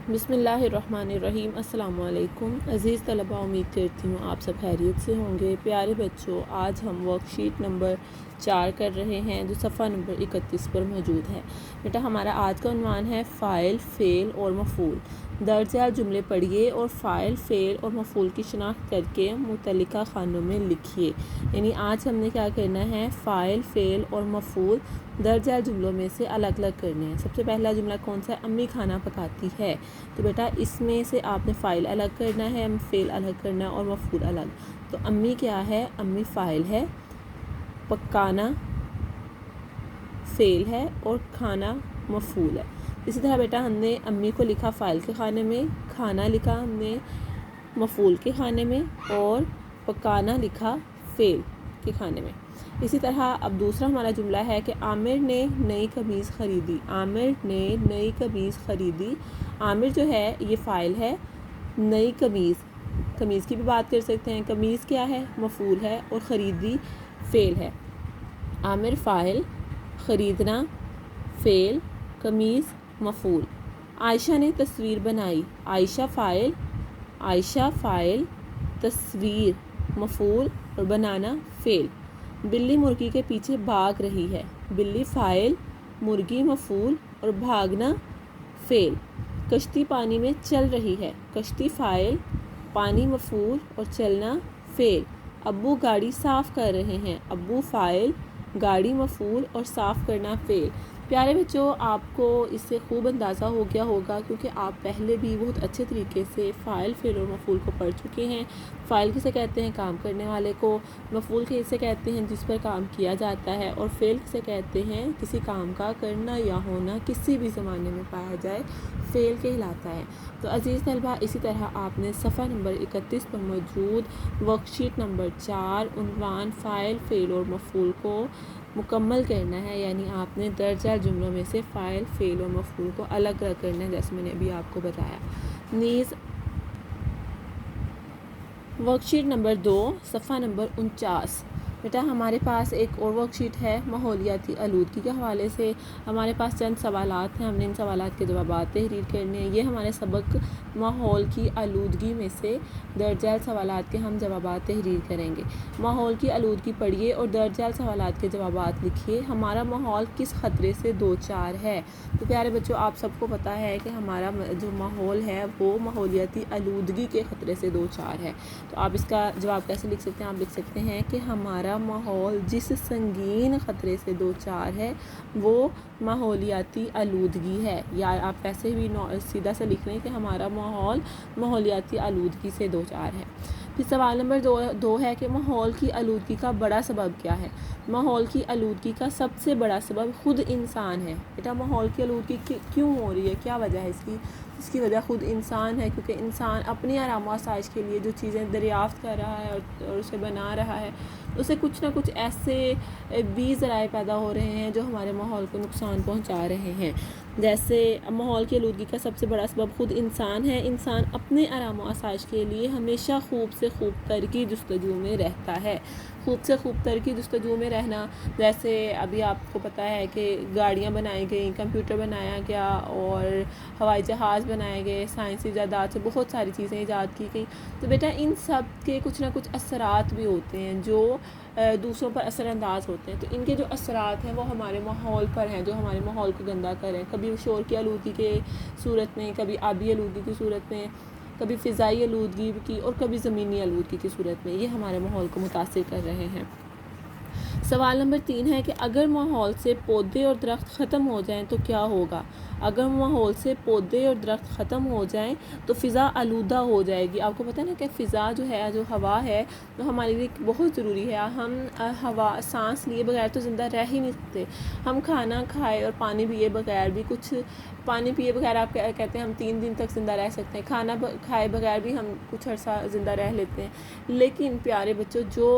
بسم اللہ الرحمن الرحیم۔ السلام علیکم عزیز طلباء، امید کرتی ہوں آپ سب خیریت سے ہوں گے۔ پیارے بچوں، آج ہم ورک شیٹ نمبر 4 کر رہے ہیں جو صفحہ نمبر 31 پر موجود ہے۔ بیٹا ہمارا آج کا عنوان ہے فاعل، فعل اور مفعول۔ درج ذیل جملے پڑھیے اور فاعل، فعل اور مفعول کی شناخت کر کے متعلقہ خانوں میں لکھیے۔ یعنی آج ہم نے کیا کرنا ہے، فاعل، فعل اور مفعول درج ذیل جملوں میں سے الگ الگ کرنے ہیں۔ سب سے پہلا جملہ کون سا ہے؟ امی کھانا پکاتی ہے۔ تو بیٹا اس میں سے آپ نے فاعل الگ کرنا ہے، فعل الگ کرنا ہے اور مفعول الگ۔ تو امی کیا ہے؟ امی فاعل ہے، پکانا فعل ہے اور کھانا مفعول ہے۔ اسی طرح بیٹا ہم نے امی کو لکھا فاعل کے خانے میں، کھانا لکھا ہم نے مفعول کے خانے میں اور پکانا لکھا فعل کے خانے میں۔ اسی طرح اب دوسرا ہمارا جملہ ہے کہ عامر نے نئی قمیض خریدی۔ عامر نے نئی قمیض خریدی۔ عامر جو ہے یہ فاعل ہے، نئی قمیض، قمیض کی بھی بات کر سکتے ہیں۔ قمیض کیا ہے؟ مفعول ہے اور خریدی فعل ہے۔ عامر فاعل، خریدنا فعل، قمیض مفعول۔ عائشہ نے تصویر بنائی۔ عائشہ فاعل، عائشہ فاعل، تصویر مفعول اور بنانا فعل۔ بلی مرغی کے پیچھے بھاگ رہی ہے۔ بلی فاعل، مرغی مفعول اور بھاگنا فعل۔ کشتی پانی میں چل رہی ہے۔ کشتی فاعل، پانی مفعول اور چلنا فعل۔ ابو گاڑی صاف کر رہے ہیں۔ ابو فاعل، گاڑی مفعول اور صاف کرنا فعل۔ پیارے بچوں، آپ کو اس سے خوب اندازہ ہو گیا ہوگا کیونکہ آپ پہلے بھی بہت اچھے طریقے سے فاعل، فعل اور مفعول کو پڑھ چکے ہیں۔ فاعل کسے کہتے ہیں؟ کام کرنے والے کو۔ مفعول کسے کہتے ہیں؟ جس پر کام کیا جاتا ہے۔ اور فعل کسے کہتے ہیں؟ کسی کام کا کرنا یا ہونا کسی بھی زمانے میں پایا جائے فعل کہلاتا ہے۔ تو عزیز طلبہ، اسی طرح آپ نے صفحہ نمبر 31 پر موجود ورک شیٹ نمبر 4 عنوان فاعل، فعل اور مفعول کو مکمل کرنا ہے۔ یعنی آپ نے درج ذیل جملوں میں سے فاعل، فعل اور مفعول کو الگ الگ کرنا ہے جیسے میں نے ابھی آپ کو بتایا۔ نیز ورک شیٹ نمبر 2 صفحہ نمبر 49۔ بیٹا ہمارے پاس ایک اور ورک شیٹ ہے ماحولیاتی آلودگی کے حوالے سے۔ ہمارے پاس چند سوالات ہیں، ہم نے ان سوالات کے جوابات تحریر کرنے ہیں۔ یہ ہمارے سبق ماحول کی آلودگی میں سے درج ذیل سوالات کے ہم جوابات تحریر کریں گے۔ ماحول کی آلودگی پڑھیے اور درج ذیل سوالات کے جوابات لکھیے۔ ہمارا ماحول کس خطرے سے دوچار ہے؟ تو پیارے بچوں، آپ سب کو پتہ ہے کہ ہمارا جو ماحول ہے وہ ماحولیاتی آلودگی کے خطرے سے دوچار ہے۔ تو آپ اس کا جواب کیسے لکھ سکتے ہیں؟ آپ لکھ سکتے ہیں کہ ہمارا ماحول جس سنگین خطرے سے دوچار ہے وہ ماحولیاتی آلودگی ہے۔ یا آپ ایسے بھی سیدھا سے لکھ لیں کہ ہمارا ماحول ماحولیاتی آلودگی سے دوچار ہے۔ پھر سوال نمبر 2 ہے کہ ماحول کی آلودگی کا بڑا سبب کیا ہے؟ ماحول کی آلودگی کا سب سے بڑا سبب خود انسان ہے۔ بیٹا ماحول کی آلودگی کیوں ہو رہی ہے؟ کیا وجہ ہے اس کی وجہ خود انسان ہے، کیونکہ انسان اپنی آرام و آسائش کے لیے جو چیزیں دریافت کر رہا ہے اور اسے بنا رہا ہے، اسے کچھ نہ کچھ ایسے بھی ذرائع پیدا ہو رہے ہیں جو ہمارے ماحول کو نقصان پہنچا رہے ہیں۔ جیسے ماحول کی آلودگی کا سب سے بڑا سبب خود انسان ہے۔ انسان اپنے آرام و آسائش کے لیے ہمیشہ خوب سے خوب تر کی جستجو میں رہتا ہے۔ خوب سے خوب تر کی جستجو میں رہنا، جیسے ابھی آپ کو پتہ ہے کہ گاڑیاں بنائی گئیں، کمپیوٹر بنایا گیا اور ہوائی جہاز بنائے گئے، سائنسی ایجادات سے بہت ساری چیزیں ایجاد کی گئیں۔ تو بیٹا ان سب کے کچھ نہ کچھ اثرات بھی ہوتے ہیں جو دوسروں پر اثر انداز ہوتے ہیں۔ تو ان کے جو اثرات ہیں وہ ہمارے ماحول پر ہیں، جو ہمارے ماحول کو گندا کریں، کبھی شور کی آلودگی کے صورت میں، کبھی آبی آلودگی کی صورت میں، کبھی فضائی آلودگی کی اور کبھی زمینی آلودگی کی صورت میں، یہ ہمارے ماحول کو متاثر کر رہے ہیں۔ سوال نمبر 3 ہے کہ اگر ماحول سے پودے اور درخت ختم ہو جائیں تو کیا ہوگا؟ اگر ماحول سے پودے اور درخت ختم ہو جائیں تو فضا آلودہ ہو جائے گی۔ آپ کو پتہ ہے نا کہ فضا جو ہے، جو ہوا ہے، وہ ہمارے لیے بہت ضروری ہے۔ ہم ہوا سانس لیے بغیر تو زندہ رہ ہی نہیں سکتے۔ ہم کھانا کھائے اور پانی پیے بغیر بھی پانی پیے بغیر آپ کہتے ہیں ہم 3 دن تک زندہ رہ سکتے ہیں، کھانا کھائے بغیر بھی ہم کچھ عرصہ زندہ رہ لیتے ہیں۔ لیکن پیارے بچوں، جو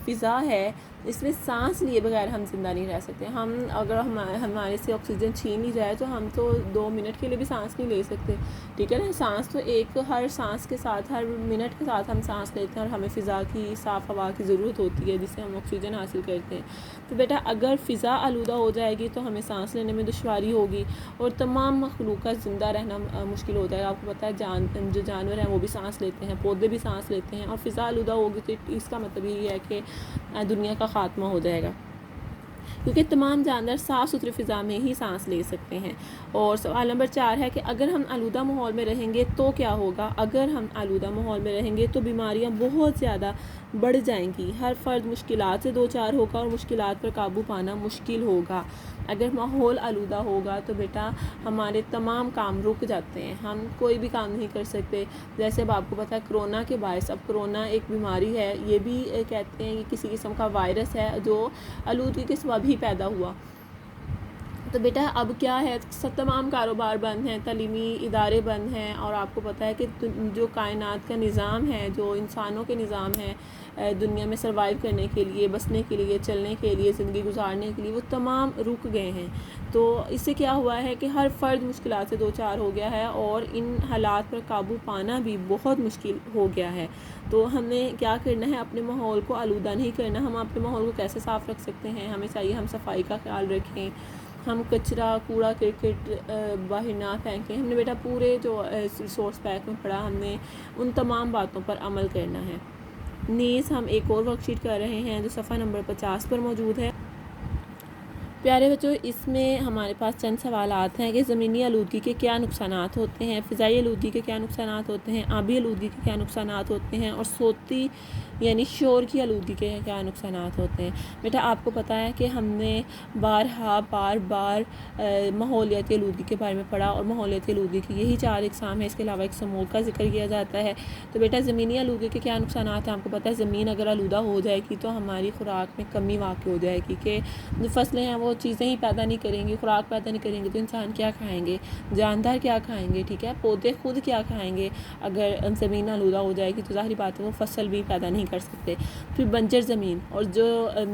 فضا ہے اس میں سانس لیے بغیر ہم زندہ نہیں رہ سکتے۔ اگر ہمارے سے آکسیجن چھین لی جائے تو ہم تو 2 منٹ کے لیے بھی سانس نہیں لے سکتے، ٹھیک ہے نا۔ سانس تو ہر سانس کے ساتھ، ہر منٹ کے ساتھ ہم سانس لیتے ہیں اور ہمیں فضا کی، صاف ہوا کی ضرورت ہوتی ہے جس سے ہم آکسیجن حاصل کرتے ہیں۔ تو بیٹا اگر فضا آلودہ ہو جائے گی تو ہمیں سانس لینے میں دشواری ہوگی، اور تمام مخلوق کا زندہ رہنا مشکل ہو جائے گا۔ آپ کو پتہ ہے جو جانور ہیں وہ بھی سانس لیتے ہیں، پودے بھی سانس لیتے ہیں، اور فضا آلودہ ہوگی تو اس کا مطلب یہی ہے کہ دنیا کا خاتمہ ہو جائے گا، کیونکہ تمام جانور صاف ستھری فضا میں ہی سانس لے سکتے ہیں۔ اور سوال نمبر 4 ہے کہ اگر ہم آلودہ ماحول میں رہیں گے تو کیا ہوگا؟ اگر ہم آلودہ ماحول میں رہیں گے تو بیماریاں بہت زیادہ بڑھ جائیں گی، ہر فرد مشکلات سے دوچار ہوگا اور مشکلات پر قابو پانا مشکل ہوگا۔ اگر ماحول آلودہ ہوگا تو بیٹا ہمارے تمام کام رک جاتے ہیں، ہم کوئی بھی کام نہیں کر سکتے۔ جیسے اب آپ کو پتہ ہے کرونا کے باعث، اب کرونا ایک بیماری ہے، یہ بھی کہتے ہیں کہ کسی قسم کا وائرس ہے جو آلودگی کے سبب ہی پیدا ہوا۔ تو بیٹا اب کیا ہے، تمام کاروبار بند ہیں، تعلیمی ادارے بند ہیں، اور آپ کو پتہ ہے کہ جو کائنات کا نظام ہے، جو انسانوں کے نظام ہے دنیا میں سروائیو کرنے کے لیے، بسنے کے لیے، چلنے کے لیے، زندگی گزارنے کے لیے، وہ تمام رک گئے ہیں۔ تو اس سے کیا ہوا ہے کہ ہر فرد مشکلات سے دوچار ہو گیا ہے، اور ان حالات پر قابو پانا بھی بہت مشکل ہو گیا ہے۔ تو ہمیں کیا کرنا ہے، اپنے ماحول کو آلودہ نہیں کرنا۔ ہم اپنے ماحول کو کیسے صاف رکھ سکتے ہیں؟ ہمیں چاہیے ہم صفائی کا خیال رکھیں، ہم کچرا کوڑا کرکٹ باہر نہ پھینکیں۔ ہم نے بیٹا پورے جو ریسورس پیک میں پڑھا، ہم نے ان تمام باتوں پر عمل کرنا ہے۔ نیز ہم ایک اور ورک شیٹ کر رہے ہیں جو صفحہ نمبر 50 پر موجود ہے۔ پیارے بچوں، اس میں ہمارے پاس چند سوالات ہیں کہ زمینی آلودگی کے کیا نقصانات ہوتے ہیں، فضائی آلودگی کے کیا نقصانات ہوتے ہیں، آبی آلودگی کے کیا نقصانات ہوتے ہیں، اور صوتی یعنی شور کی آلودگی کے کیا نقصانات ہوتے ہیں۔ بیٹا آپ کو پتہ ہے کہ ہم نے بار بار ماحولیاتی آلودگی کے بارے میں پڑھا، اور ماحولیاتی آلودگی کی یہی 4 اقسام ہیں، اس کے علاوہ ایک سموگ کا ذکر کیا جاتا ہے۔ تو بیٹا زمینی آلودگی کے کیا نقصانات ہیں؟ آپ کو پتہ ہے زمین اگر آلودہ ہو جائے گی تو ہماری خوراک میں کمی واقع ہو جائے گی، کہ جو فصلیں ہیں وہ چیزیں ہی پیدا نہیں کریں گی، خوراک پیدا نہیں کریں گے تو انسان کیا کھائیں گے، جاندار کیا کھائیں گے، ٹھیک ہے، پودے خود کیا کھائیں گے۔ اگر زمین آلودہ ہو جائے گی تو ظاہری بات ہے وہ فصل بھی پیدا نہیں کر سکتے۔ پھر بنجر زمین، اور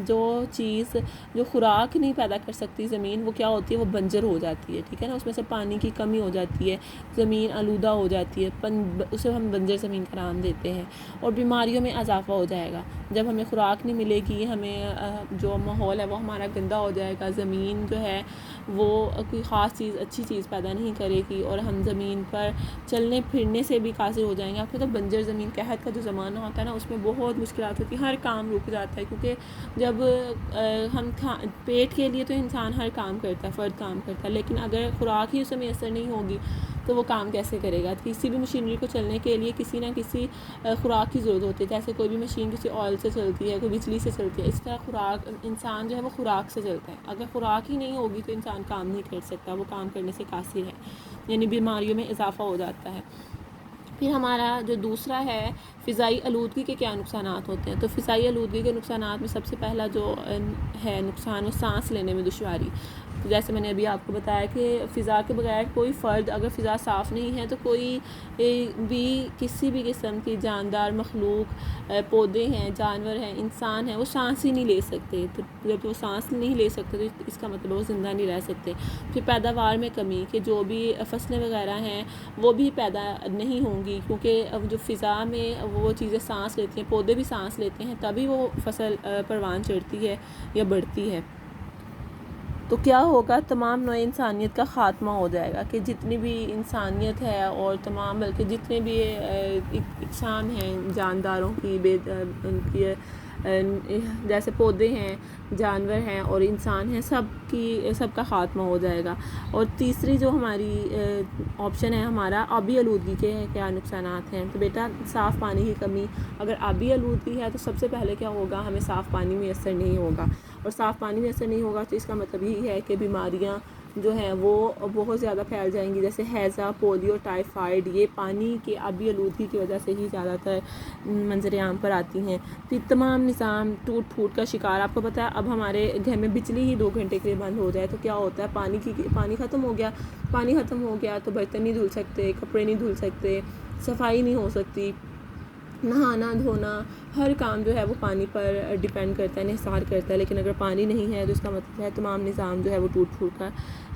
جو چیز جو خوراک نہیں پیدا کر سکتی زمین، وہ کیا ہوتی ہے، وہ بنجر ہو جاتی ہے، ٹھیک ہے نا، اس میں سے پانی کی کمی ہو جاتی ہے، زمین آلودہ ہو جاتی ہے، اسے ہم بنجر زمین کا نام دیتے ہیں۔ اور بیماریوں میں اضافہ ہو جائے گا، جب ہمیں خوراک نہیں ملے گی، ہمیں جو ماحول ہے وہ ہمارا گندا ہو جائے گا، زمین جو ہے وہ کوئی خاص چیز اچھی چیز پیدا نہیں کرے گی، اور ہم زمین پر چلنے پھرنے سے بھی قاصر ہو جائیں گے۔ آپ کو تو بنجر زمین قحط کا جو زمانہ ہوتا ہے نا، اس میں بہت مشکلات ہوتی ہیں، ہر کام رک جاتا ہے، کیونکہ جب ہم پیٹ کے لیے تو انسان ہر کام کرتا ہے، فرد کام کرتا ہے، لیکن اگر خوراک ہی اسے میسر نہیں ہوگی تو وہ کام کیسے کرے گا؟ کسی بھی مشینری کو چلنے کے لیے کسی نہ کسی خوراک کی ضرورت ہوتی ہے، جیسے کوئی بھی مشین کسی آئل سے چلتی ہے، کوئی بجلی سے چلتی ہے، اس طرح خوراک انسان جو ہے وہ خوراک سے چلتا ہے۔ اگر خوراک ہی نہیں ہوگی تو انسان کام نہیں کر سکتا، وہ کام کرنے سے قاصر ہے، یعنی بیماریوں میں اضافہ ہو جاتا ہے۔ پھر ہمارا جو دوسرا ہے فضائی آلودگی کے کیا نقصانات ہوتے ہیں، تو فضائی آلودگی کے نقصانات میں سب سے پہلا جو ہے نقصان، وہ سانس لینے میں دشواری۔ جیسے میں نے ابھی آپ کو بتایا کہ فضا کے بغیر کوئی فرد، اگر فضا صاف نہیں ہے تو کوئی بھی کسی بھی قسم کی جاندار مخلوق، پودے ہیں، جانور ہیں، انسان ہیں، وہ سانس ہی نہیں لے سکتے۔ تو جب وہ سانس نہیں لے سکتے تو اس کا مطلب وہ زندہ نہیں رہ سکتے۔ پھر پیداوار میں کمی، کہ جو بھی فصلیں وغیرہ ہیں وہ بھی پیدا نہیں ہوں گی، کیونکہ اب جو فضا میں وہ چیزیں سانس لیتی ہیں، پودے بھی سانس لیتے ہیں، تبھی وہ فصل پروان چڑھتی ہے یا بڑھتی ہے۔ تو کیا ہوگا، تمام نوع انسانیت کا خاتمہ ہو جائے گا، کہ جتنی بھی انسانیت ہے اور تمام بلکہ جتنے بھی اقسام ہیں جانداروں کی، ان کی جیسے پودے ہیں، جانور ہیں اور انسان ہیں، سب کا خاتمہ ہو جائے گا۔ اور تیسری جو ہماری آپشن ہے ہمارا، آبی آلودگی کے کیا نقصانات ہیں، تو بیٹا صاف پانی کی کمی۔ اگر آبی آلودگی ہے تو سب سے پہلے کیا ہوگا، ہمیں صاف پانی میسر نہیں ہوگا، اور صاف پانی میسر نہیں ہوگا تو اس کا مطلب یہی ہے کہ بیماریاں جو ہیں وہ بہت زیادہ پھیل جائیں گی، جیسے ہیضہ، پولیو، ٹائیفائڈ، یہ پانی کی آبی آلودگی کی وجہ سے ہی زیادہ تر منظر عام پر آتی ہیں۔ پھر تمام نظام ٹوٹ پھوٹ کا شکار۔ آپ کو پتہ ہے اب ہمارے گھر میں بجلی ہی 2 گھنٹے کے لیے بند ہو جائے تو کیا ہوتا ہے، پانی ختم ہو گیا تو برتن نہیں دھل سکتے، کپڑے نہیں دھل سکتے، صفائی نہیں ہو سکتی، نہانا دھونا ہر کام جو ہے وہ پانی پر ڈیپینڈ کرتا ہے، انحصار کرتا ہے۔ لیکن اگر پانی نہیں ہے تو اس کا مطلب ہے تمام نظام جو ہے وہ ٹوٹ پھوٹ کا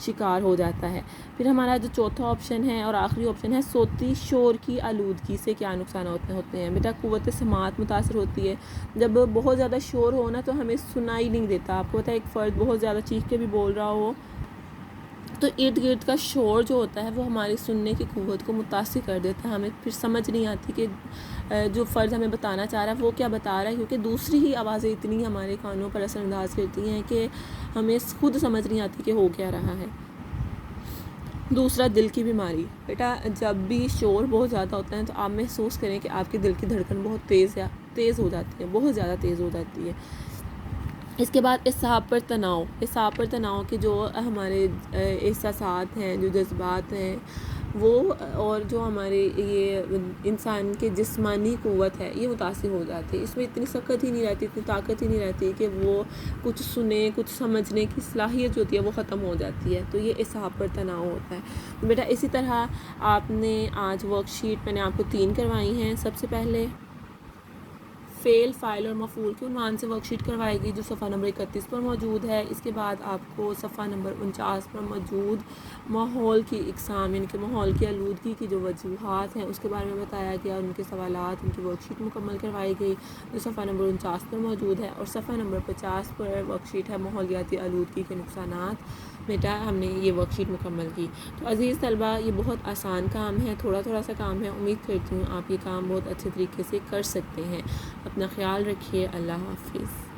شکار ہو جاتا ہے۔ پھر ہمارا جو چوتھا آپشن ہے اور آخری آپشن ہے، صوتی شور کی آلودگی سے کیا نقصانات ہوتے ہیں۔ بیٹا قوت سماعت متاثر ہوتی ہے، جب بہت زیادہ شور ہو نا تو ہمیں سنائی نہیں دیتا۔ آپ کو پتہ ہے ایک فرد بہت زیادہ چیخ کے بھی بول رہا ہو تو ارد گرد کا شور جو ہوتا ہے وہ ہماری سننے کی قوت کو متاثر کر دیتا ہے. ہمیں پھر سمجھ نہیں آتی کہ جو فرد ہمیں بتانا چاہ رہا ہے وہ کیا بتا رہا ہے، کیونکہ دوسری ہی آوازیں اتنی ہمارے کانوں پر اثر انداز کرتی ہیں کہ ہمیں خود سمجھ نہیں آتی کہ ہو کیا رہا ہے. دوسرا، دل کی بیماری. بیٹا جب بھی شور بہت زیادہ ہوتا ہے تو آپ محسوس کریں کہ آپ کے دل کی دھڑکن بہت تیز ہو جاتی ہے، بہت زیادہ تیز ہو جاتی ہے. اس کے بعد اعصاب پر تناؤ. اعصاب پر تناؤ کے جو ہمارے احساسات ہیں، جو جذبات ہیں وہ، اور جو ہمارے یہ انسان کے جسمانی قوت ہے یہ متاثر ہو جاتی ہے. اس میں اتنی سخت ہی نہیں رہتی، اتنی طاقت ہی نہیں رہتی کہ وہ کچھ سنے، کچھ سمجھنے کی صلاحیت جو ہوتی ہے وہ ختم ہو جاتی ہے. تو یہ اعصاب پر تناؤ ہوتا ہے. بیٹا اسی طرح آپ نے آج ورک شیٹ میں نے آپ کو 3 کروائی ہیں. سب سے پہلے فعل، فاعل اور مفعول کے عنوان سے ورک شیٹ کروائے گی جو صفحہ نمبر 31 پر موجود ہے. اس کے بعد آپ کو صفحہ نمبر 49 پر موجود ماحول کی اقسام، یعنی کہ ماحول کی آلودگی کی جو وجوہات ہیں اس کے بارے میں بتایا گیا، ان کے سوالات، ان کی ورک شیٹ مکمل کروائی گئی جو صفحہ نمبر 49 پر موجود ہے. اور صفحہ نمبر 50 پر ورک شیٹ ہے ماحولیاتی آلودگی کے نقصانات. بیٹا ہم نے یہ ورک شیٹ مکمل کی. تو عزیز طلبہ یہ بہت آسان کام ہے، تھوڑا سا کام ہے. امید کرتی ہوں آپ یہ کام بہت اچھے طریقے سے کر سکتے ہیں. اپنا خیال رکھیے. اللہ حافظ.